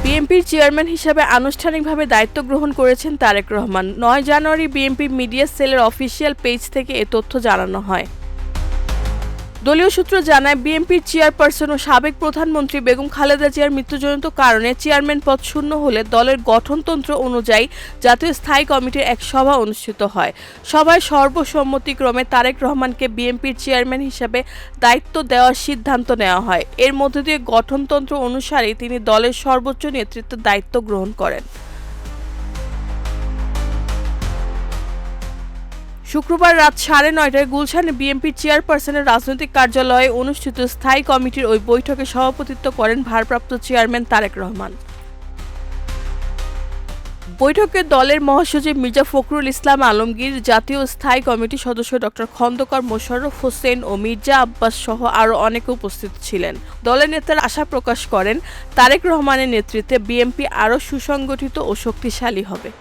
বিএনপির চেয়ারম্যান হিসেবে আনুষ্ঠানিকভাবে দায়িত্ব গ্রহণ করেছেন তারেক রহমান। ৯ জানুয়ারি বিএনপি মিডিয়া সেলের অফিসিয়াল পেজ থেকে এ তথ্য জানানো হয়। দলীয় সূত্র জানায়, বিএনপির চেয়ারপারসন ও সাবেক প্রধানমন্ত্রী বেগম খালেদা জিয়ার মৃত্যুজনিত কারণে চেয়ারম্যান পদ শূন্য হলে দলের গঠনতন্ত্র অনুযায়ী জাতীয় স্থায়ী কমিটির এক সভা অনুষ্ঠিত হয়। সভায় সর্বসম্মতিক্রমে তারেক রহমানকে বিএনপির চেয়ারম্যান হিসেবে দায়িত্ব দেওয়ার সিদ্ধান্ত নেওয়া হয়। এর মধ্য দিয়ে গঠনতন্ত্র অনুসারেই তিনি দলের সর্বোচ্চ নেতৃত্বের দায়িত্ব গ্রহণ করেন। শুক্রবার রাত 9:30টায় গুলশানে বিএনপির চেয়ারপারসনের রাজনৈতিক কার্যালয়ে অনুষ্ঠিত স্থায়ী কমিটির ওই বৈঠকে সভাপতিত্ব করেন ভারপ্রাপ্ত চেয়ারম্যান তারেক রহমান। বৈঠকে দলের মহাসচিব মির্জা ফখরুল ইসলাম আলমগীর, জাতীয় স্থায়ী কমিটির সদস্য ডক্টর খন্দকার মোশাররফ হোসেন ও মির্জা আব্বাস সহ আরও অনেকে উপস্থিত ছিলেন। দলের নেতারা আশা প্রকাশ করেন, তারেক রহমানের নেতৃত্বে বিএনপি আরও সুসংগঠিত ও শক্তিশালী হবে।